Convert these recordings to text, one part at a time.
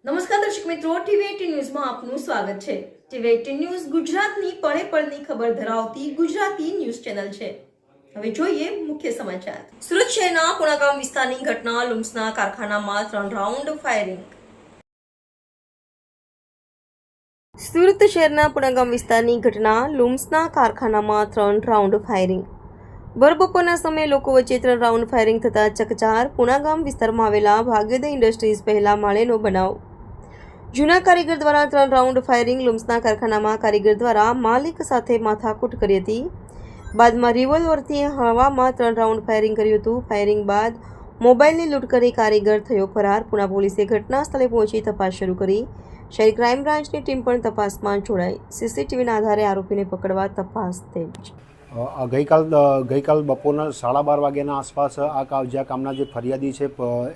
નમસ્કાર દર્શક મિત્રો, ટીવી18 ન્યૂઝમાં આપનું સ્વાગત છે। ટીવી18 ન્યૂઝ ગુજરાતની પળે પળની ખબર ધરાવતી ગુજરાતી ન્યૂઝ ચેનલ છે। હવે જોઈએ મુખ્ય સમાચાર। સુરત શહેરના પુણાગામ વિસ્તારની ઘટના, લુમ્સના કારખાનામાં 3 રાઉન્ડ ફાયરિંગ। સુરત શહેરના પુણાગામ વિસ્તારની ઘટના, લુમ્સના કારખાનામાં 3 રાઉન્ડ ફાયરિંગ। બપોરના સમયે લોકો વચ્ચે 3 રાઉન્ડ ફાયરિંગ થતા ચકચાર। પુણાગામ વિસ્તારમાં આવેલા ભાગ્યોદય ઇન્ડસ્ટ્રીઝ પહેલા માળેનો બનાવ। જૂના કારીગર દ્વારા 3 રાઉન્ડ ફાયરિંગ। લુમ્સના કારખાનામાં કારીગર દ્વારા માલિક સાથે માથાકૂટ કરી હતી। બાદમાં રિવોલ્વરથી હવામાં 3 રાઉન્ડ ફાયરિંગ કર્યું હતું। ફાયરિંગ બાદ મોબાઈલની લૂંટ કરી કારીગર થયો ફરાર। પુણા પોલીસે ઘટના સ્થળે પહોંચી તપાસ શરૂ કરી। શહેર ક્રાઇમ બ્રાન્ચની ટીમ પણ તપાસમાં જોડાઈ। સીસીટીવીના આધારે આરોપીને પકડવા તપાસ તેજ। ગઈકાલ બપોરના 12:30 વાગ્યાના આસપાસ જ્યાં કામના જે ફરિયાદી છે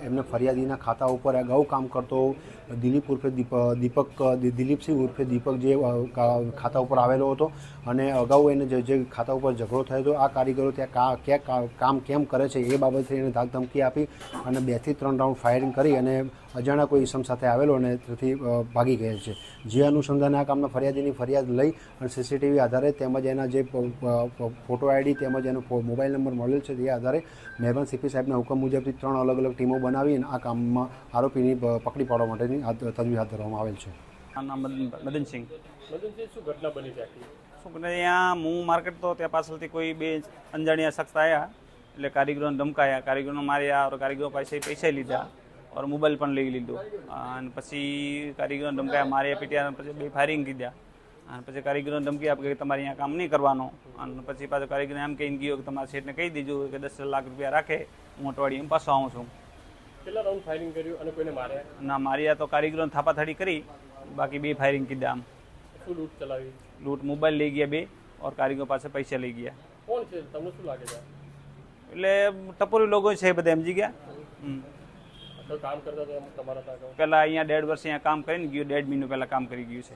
એમને ફરિયાદીના ખાતા ઉપર અગાઉ કામ કરતો દિલીપસિંહ ઉર્ફે દીપક જે ખાતા ઉપર આવેલો હતો અને અગાઉ એને જે ખાતા ઉપર ઝઘડો થયો હતો। આ કારીગરો ત્યાં કામ કેમ કરે છે એ બાબતે એને ધાકધમકી આપી અને 2 થી 3 રાઉન્ડ ફાયરિંગ કરી અને અજાણ્યા કોઈ ઇસમ સાથે આવેલો અને તેથી ભાગી ગયેલ છે। જે અનુસંધાને આ કામના ફરિયાદીની ફરિયાદ લઈ અને સીસીટીવી આધારે તેમજ એના જે ફોટો આઈડી તેમજ એનો મોબાઈલ નંબર મળેલ છે તે આધારે મહેરબાન સીપી સાહેબના હુકમ મુજબથી 3 અલગ અલગ ટીમો બનાવીને આ કામમાં આરોપીની પકડી પાડવા માટેની તજવીજ હાથ ધરવામાં આવેલ છે। મદનસિંહ શું ઘટના બની છે આખી? શું કરે ત્યાં હું માર્કેટ તો ત્યાં પાછળથી કોઈ 2 અંજાણ્યા શખ્સ આવ્યા એટલે કારીગરોને ધમકાયા, કારીગરોને માર્યા और કારીગરો પાસે પૈસા લીધા और મોબાઈલ પણ લઈ લીધો અને પછી કારીગરોને ધમકાયા, માર્યા, પીટ્યા, પછી 2 ફાયરિંગ કીધા અને પછી કારીગરોને ધમકી આપી કે તમારે અહીંયા કામ નહીં કરવાનો અને પછી પાછો કારીગર એમ કહીને ગયો કે તમારા શેઠને કહી દીધું કે 10 લાખ રૂપિયા રાખે, હું અઠવાડિયે પાછો આવું છું। કેટલા રાઉન્ડ ફાયરિંગ કર્યું અને કોઈને માર્યા? ના માર્યા તો કારીગરોને થાપાથડી કરી, બાકી 2 ફાયરિંગ કીધા। આમ શું લૂંટ ચલાવી? લૂંટ મોબાઈલ લઈ ગયા 2 और કારીગરો પાસે પૈસા લઈ ગયા। કોણ છે, તમને શું લાગે છે? એટલે ટપોરી લોકો છે બધા સમજી ગયા। કામ કરતા હતા તમારા ત્યાં? પહેલાં અહીંયા 1.5 વર્ષ અહીંયા કામ કરીને ગયું, 1.5 મહિનો પહેલાં કામ કરી ગયું છે।